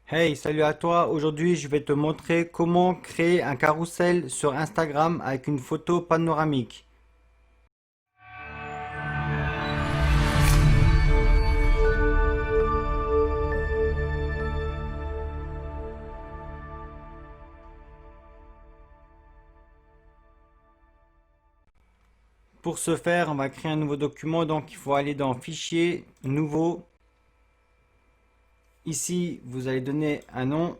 Hey, salut à toi. Aujourd'hui, je vais te montrer comment créer un carrousel sur Instagram avec une photo panoramique. Pour ce faire, on va créer un nouveau document. Donc, il faut aller dans Fichier, Nouveau. Ici, vous allez donner un nom.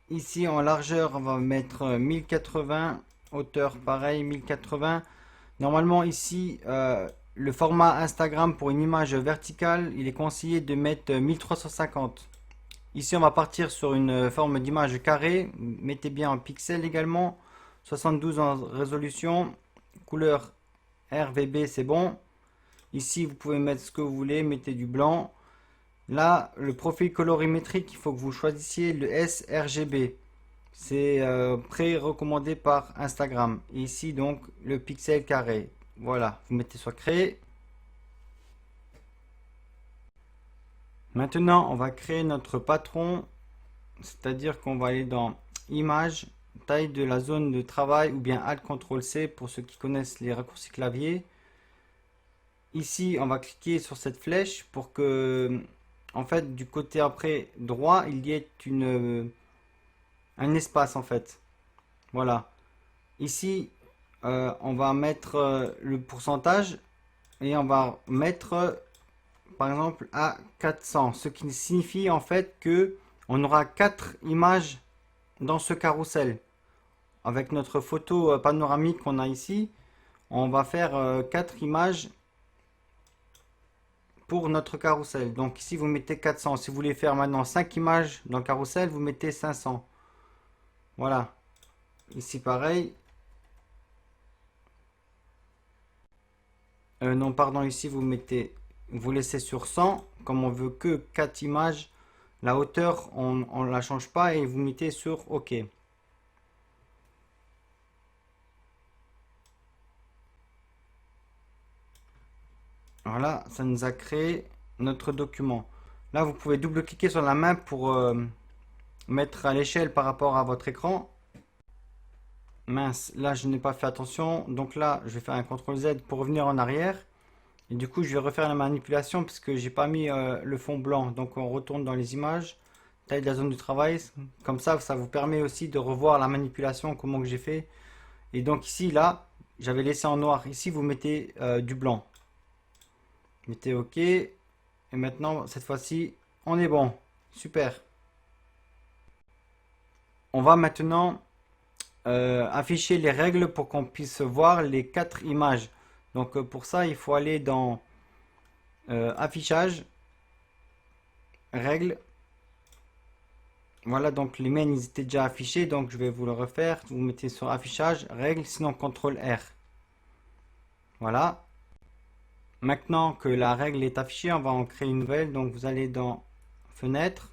Ici, en largeur, on va mettre 1080. Hauteur, pareil, 1080. Normalement, ici, le format Instagram pour une image verticale, il est conseillé de mettre 1350. Ici, on va partir sur une forme d'image carrée. Mettez bien en pixels également. 72 en résolution. Couleur RGB, c'est bon. Ici, vous pouvez mettre ce que vous voulez. Mettez du blanc. Là, le profil colorimétrique, il faut que vous choisissiez le sRGB. C'est pré-recommandé par Instagram. Et ici, donc, le pixel carré. Voilà, vous mettez sur créer. Maintenant, on va créer notre patron. C'est-à-dire qu'on va aller dans Image, taille de la zone de travail ou bien Alt CTRL C pour ceux qui connaissent les raccourcis clavier. Ici, on va cliquer sur cette flèche pour que, en fait, du côté après droit, il y ait un espace en fait. Voilà. Ici, on va mettre le pourcentage et on va mettre par exemple à 400, ce qui signifie en fait que on aura 4 images dans ce carrousel. Avec notre photo panoramique qu'on a ici, on va faire 4 images pour notre carrousel. Donc ici, vous mettez 400. Si vous voulez faire maintenant 5 images dans le carrousel, vous mettez 500. Voilà. Ici, pareil. Non, pardon, ici, vous laissez sur 100. Comme on veut que 4 images, la hauteur, on ne la change pas et vous mettez sur OK. Voilà, ça nous a créé notre document. Là, vous pouvez double-cliquer sur la main pour mettre à l'échelle par rapport à votre écran. Mince, là, je n'ai pas fait attention. Donc là, je vais faire un CTRL Z pour revenir en arrière. Et du coup, je vais refaire la manipulation parce que j'ai pas mis le fond blanc. Donc, on retourne dans les images. Taille de la zone du travail. Comme ça vous permet aussi de revoir la manipulation, comment que j'ai fait. Et donc ici, là, j'avais laissé en noir. Ici, vous mettez du blanc. Mettez OK. Et maintenant, cette fois-ci, on est bon. Super. On va maintenant afficher les règles pour qu'on puisse voir les 4 images. Donc pour ça, il faut aller dans affichage, règles. Voilà, donc les miennes, ils étaient déjà affichés, donc je vais vous le refaire. Vous mettez sur affichage, règles, sinon CTRL R. Voilà. Maintenant que la règle est affichée, on va en créer une nouvelle. Donc vous allez dans fenêtre,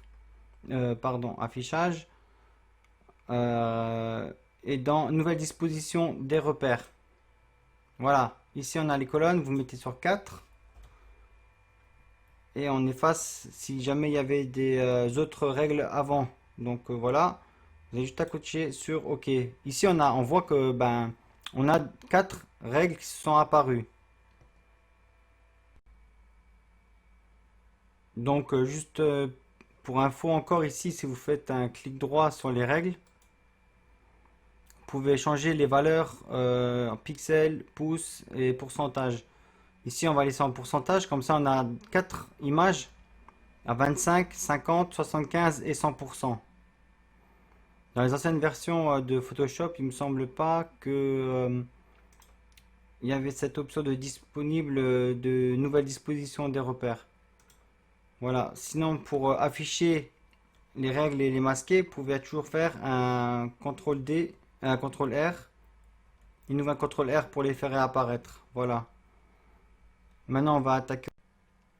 pardon, affichage, et dans nouvelle disposition des repères. Voilà, ici on a les colonnes, vous mettez sur 4 et on efface si jamais il y avait des autres règles avant. Donc voilà, vous avez juste à cocher sur OK. Ici on voit que on a 4 règles qui sont apparues. Donc juste pour info encore ici, si vous faites un clic droit sur les règles, vous pouvez changer les valeurs en pixels, pouces et pourcentage. Ici, on va laisser en pourcentage. Comme ça, on a 4 images à 25, 50, 75 et 100%. Dans les anciennes versions de Photoshop, il me semble pas que il y avait cette option de disponible de nouvelle disposition des repères. Voilà. Sinon, pour afficher les règles et les masquer, vous pouvez toujours faire un CTRL D, un CTRL R, une nouvelle CTRL R pour les faire réapparaître. Voilà. Maintenant, on va attaquer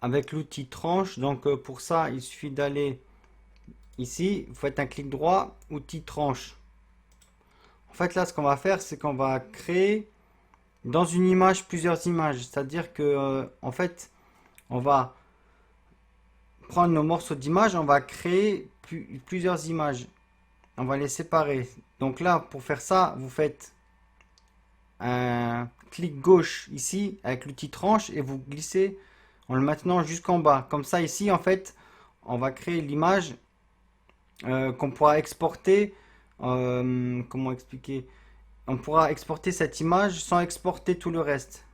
avec l'outil tranche. Donc pour ça, il suffit d'aller ici, vous faites un clic droit, outil tranche. En fait là, ce qu'on va faire, c'est qu'on va créer dans une image plusieurs images. C'est-à-dire que en fait, on va prendre nos morceaux d'image, on va créer plusieurs images. On va les séparer. Donc là, pour faire ça, vous faites un clic gauche ici avec l'outil tranche et vous glissez en le maintenant jusqu'en bas. Comme ça, ici, en fait, on va créer l'image qu'on pourra exporter. Comment expliquer? On pourra exporter cette image sans exporter tout le reste.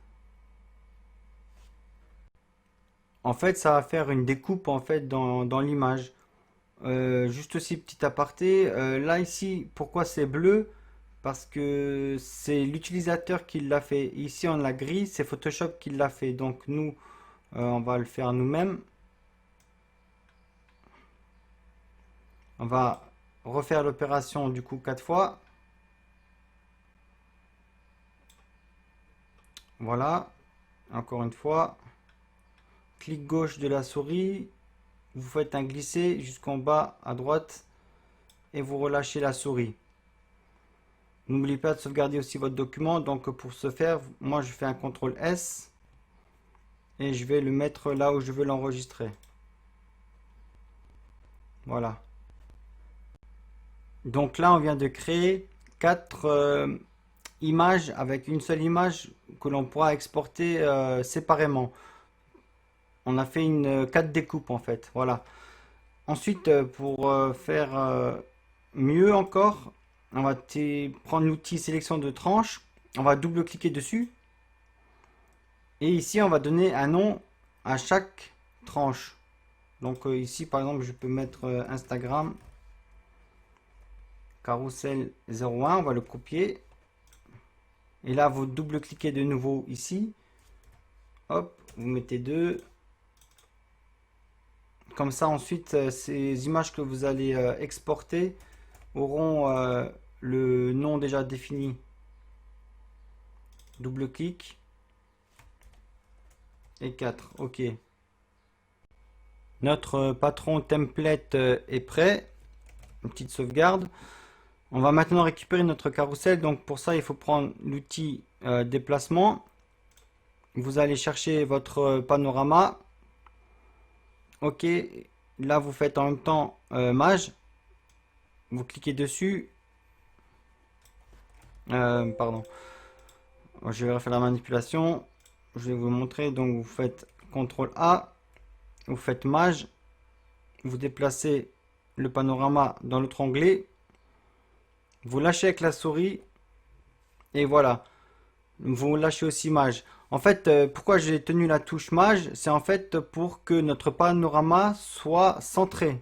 En fait, ça va faire une découpe en fait dans l'image. Juste aussi petit aparté, là ici, pourquoi c'est bleu? Parce que c'est l'utilisateur qui l'a fait. Ici on l'a gris, c'est Photoshop qui l'a fait. Donc nous, on va le faire nous-mêmes. On va refaire l'opération du coup 4 fois. Voilà, encore une fois. Clic gauche de la souris, vous faites un glisser jusqu'en bas à droite et vous relâchez la souris. N'oubliez pas de sauvegarder aussi votre document. Donc pour ce faire, moi je fais un CTRL S et je vais le mettre là où je veux l'enregistrer. Voilà. Donc là, on vient de créer 4 images avec une seule image que l'on pourra exporter séparément. On a fait une 4 découpes en fait. Voilà. Ensuite, pour faire mieux encore, on va prendre l'outil sélection de tranche. On va double-cliquer dessus. Et ici, on va donner un nom à chaque tranche. Donc ici, par exemple, je peux mettre Instagram Carousel 01. On va le copier. Et là, vous double-cliquez de nouveau ici. Hop, vous mettez 2. Comme ça, ensuite, ces images que vous allez exporter auront le nom déjà défini. Double-clic. Et 4. OK. Notre patron template est prêt. Une petite sauvegarde. On va maintenant récupérer notre carrousel. Donc pour ça, il faut prendre l'outil déplacement. Vous allez chercher votre panorama. OK. Là, vous faites en même temps Mage. Vous cliquez dessus. Pardon. Je vais refaire la manipulation. Je vais vous montrer. Donc vous faites CTRL A. Vous faites Mage. Vous déplacez le panorama dans l'autre onglet. Vous lâchez avec la souris. Et voilà. Vous lâchez aussi Mage. En fait, pourquoi j'ai tenu la touche Mage? C'est en fait pour que notre panorama soit centré.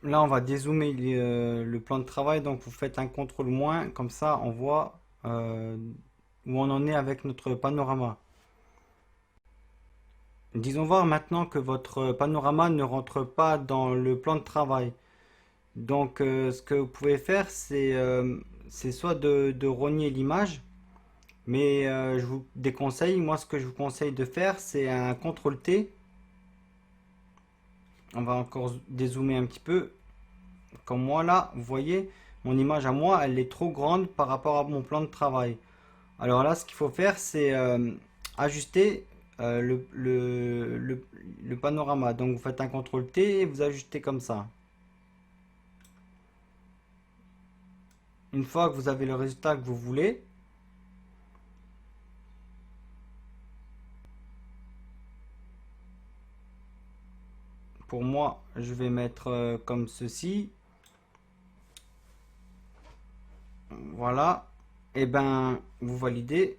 Là, on va dézoomer le plan de travail. Donc, vous faites un contrôle moins. Comme ça, on voit où on en est avec notre panorama. Disons voir maintenant que votre panorama ne rentre pas dans le plan de travail. Donc, ce que vous pouvez faire, c'est soit de rogner l'image. Mais je vous déconseille, moi ce que je vous conseille de faire, c'est un CTRL T. On va encore dézoomer un petit peu. Comme moi là, vous voyez, mon image à moi, elle est trop grande par rapport à mon plan de travail. Alors là, ce qu'il faut faire, c'est ajuster le panorama. Donc vous faites un CTRL T et vous ajustez comme ça. Une fois que vous avez le résultat que vous voulez, pour moi, je vais mettre comme ceci. Voilà. Et ben, vous validez.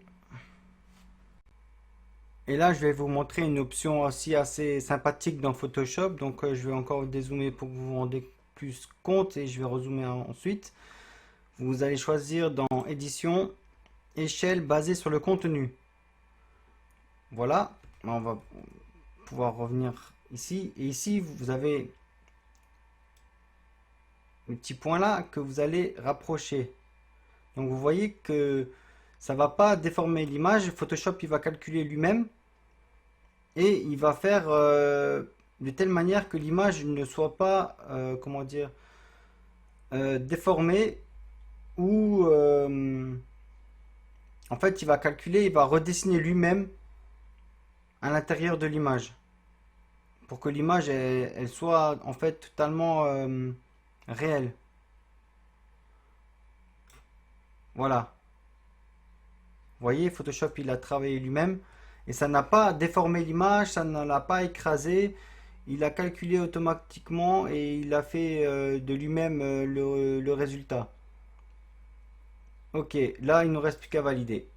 Et là, je vais vous montrer une option aussi assez sympathique dans Photoshop. Donc, je vais encore dézoomer pour que vous vous rendez plus compte et je vais rezoomer ensuite. Vous allez choisir dans Édition, Échelle basée sur le contenu. Voilà. On va pouvoir revenir ici. Et ici, vous avez le petit point là que vous allez rapprocher. Donc, vous voyez que ça ne va pas déformer l'image. Photoshop, il va calculer lui-même. Et il va faire de telle manière que l'image ne soit pas, comment dire, déformée ou En fait, il va calculer, il va redessiner lui-même à l'intérieur de l'image pour que l'image elle soit en fait totalement réelle. Voilà. Vous voyez, Photoshop il a travaillé lui-même et ça n'a pas déformé l'image, ça ne l'a pas écrasé. Il a calculé automatiquement et il a fait de lui-même le résultat. Ok, là il ne nous reste plus qu'à valider.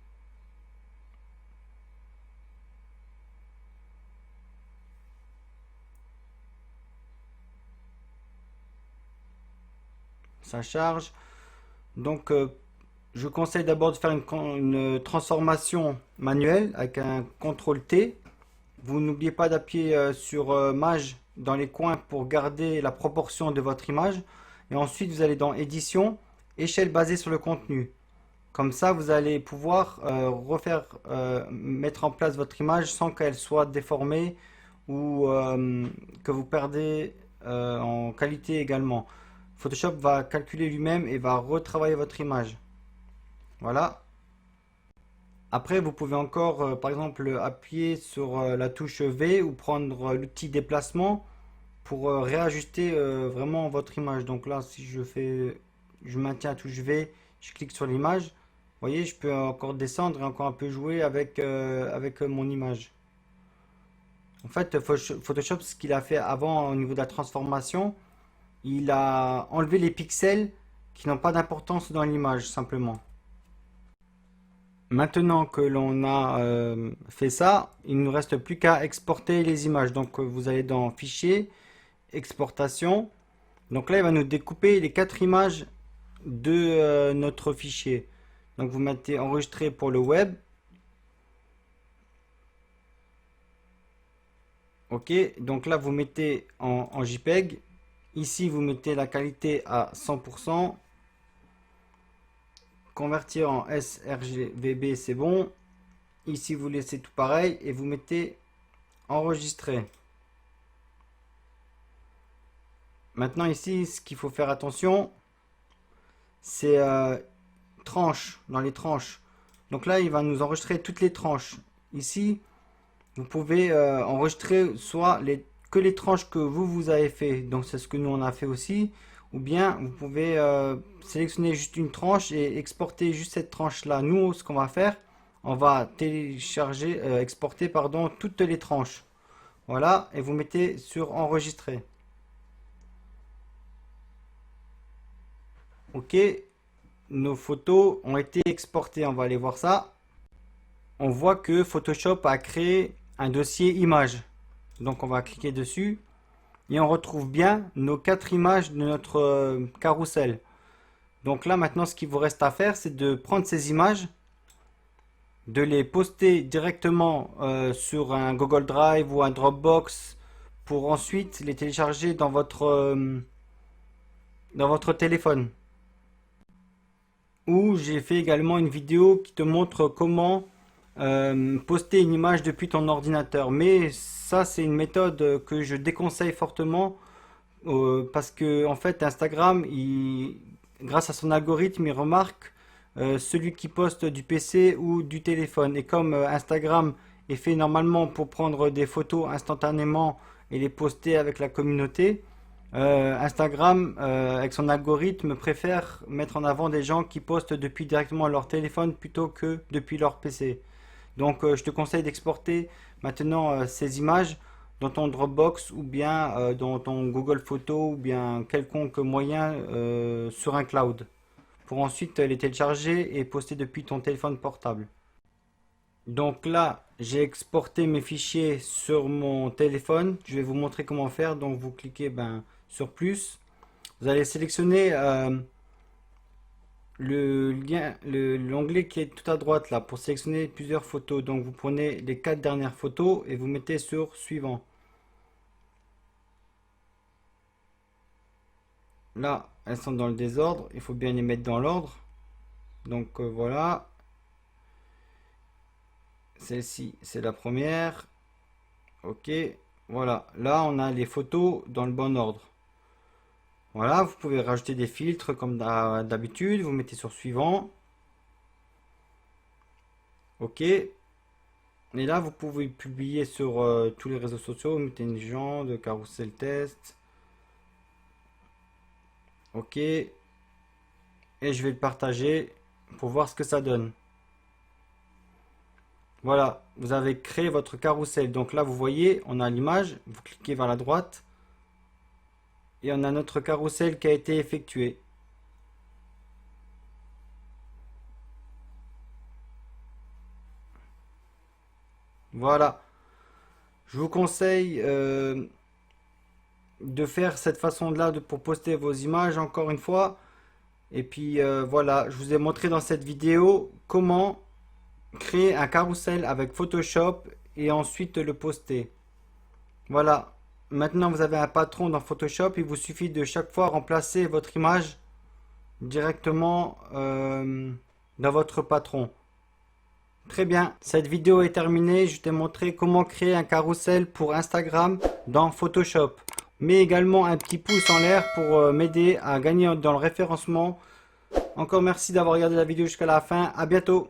Ça charge. Donc je conseille d'abord de faire une transformation manuelle avec un CTRL T. Vous n'oubliez pas d'appuyer sur Maj dans les coins pour garder la proportion de votre image. Et ensuite, vous allez dans Édition, Échelle basée sur le contenu. Comme ça, vous allez pouvoir mettre en place votre image sans qu'elle soit déformée ou que vous perdez en qualité également. Photoshop va calculer lui-même et va retravailler votre image. Voilà. Après, vous pouvez encore, par exemple, appuyer sur la touche V ou prendre l'outil déplacement pour réajuster vraiment votre image. Donc là, si je maintiens la touche V, je clique sur l'image. Vous voyez, je peux encore descendre et encore un peu jouer avec mon image. En fait, Photoshop, ce qu'il a fait avant au niveau de la transformation, il a enlevé les pixels qui n'ont pas d'importance dans l'image, simplement. Maintenant que l'on a fait ça, il ne nous reste plus qu'à exporter les images. Donc vous allez dans Fichier, Exportation. Donc là, il va nous découper les 4 images de notre fichier. Donc vous mettez Enregistrer pour le web. Ok, donc là vous mettez en JPEG. Ici vous mettez la qualité à 100%. Convertir en sRGB, c'est bon. Ici vous laissez tout pareil et vous mettez Enregistrer. Maintenant ici, ce qu'il faut faire attention, c'est tranches, dans les tranches. Donc là, il va nous enregistrer toutes les tranches. Ici, vous pouvez enregistrer que les tranches que vous avez fait. Donc c'est ce que nous on a fait aussi. Ou bien vous pouvez sélectionner juste une tranche et exporter juste cette tranche là. Nous, ce qu'on va faire, on va télécharger, exporter pardon, toutes les tranches. Voilà, et vous mettez sur enregistrer. Ok, nos photos ont été exportées. On va aller voir ça. On voit que Photoshop a créé un dossier images. Donc on va cliquer dessus et on retrouve bien nos 4 images de notre carrousel. Donc là maintenant ce qu'il vous reste à faire, c'est de prendre ces images, de les poster directement sur un Google Drive ou un Dropbox pour ensuite les télécharger dans votre téléphone. Ou j'ai fait également une vidéo qui te montre comment poster une image depuis ton ordinateur. Mais ça, c'est une méthode que je déconseille fortement parce que en fait, Instagram, grâce à son algorithme, il remarque celui qui poste du PC ou du téléphone. Et comme Instagram est fait normalement pour prendre des photos instantanément et les poster avec la communauté, Instagram, avec son algorithme, préfère mettre en avant des gens qui postent depuis directement leur téléphone plutôt que depuis leur PC. Donc, je te conseille d'exporter maintenant ces images dans ton Dropbox ou bien dans ton Google Photos ou bien quelconque moyen sur un cloud pour ensuite les télécharger et poster depuis ton téléphone portable. Donc là, j'ai exporté mes fichiers sur mon téléphone. Je vais vous montrer comment faire. Donc vous cliquez sur plus. Vous allez sélectionner l'onglet qui est tout à droite là pour sélectionner plusieurs photos. Donc vous prenez les 4 dernières photos et vous mettez sur suivant. Là, elles sont dans le désordre. Il faut bien les mettre dans l'ordre. Donc voilà. Celle-ci, c'est la première. Ok. Voilà. Là, on a les photos dans le bon ordre. Voilà, vous pouvez rajouter des filtres comme d'habitude. Vous mettez sur suivant. OK. Et là, vous pouvez publier sur tous les réseaux sociaux, mettez une légende, carrousel test. OK. Et je vais le partager pour voir ce que ça donne. Voilà, vous avez créé votre carrousel. Donc là, vous voyez, on a l'image. Vous cliquez vers la droite. Et on a notre carrousel qui a été effectué. Voilà. Je vous conseille de faire cette façon-là pour poster vos images encore une fois. Et puis voilà, je vous ai montré dans cette vidéo comment créer un carrousel avec Photoshop et ensuite le poster. Voilà, maintenant vous avez un patron dans Photoshop, il vous suffit de chaque fois remplacer votre image directement dans votre patron. Très bien, cette vidéo est terminée. Je t'ai montré comment créer un carrousel pour Instagram dans Photoshop. Mais également un petit pouce en l'air pour m'aider à gagner dans le référencement. Encore merci d'avoir regardé la vidéo jusqu'à la fin. À bientôt.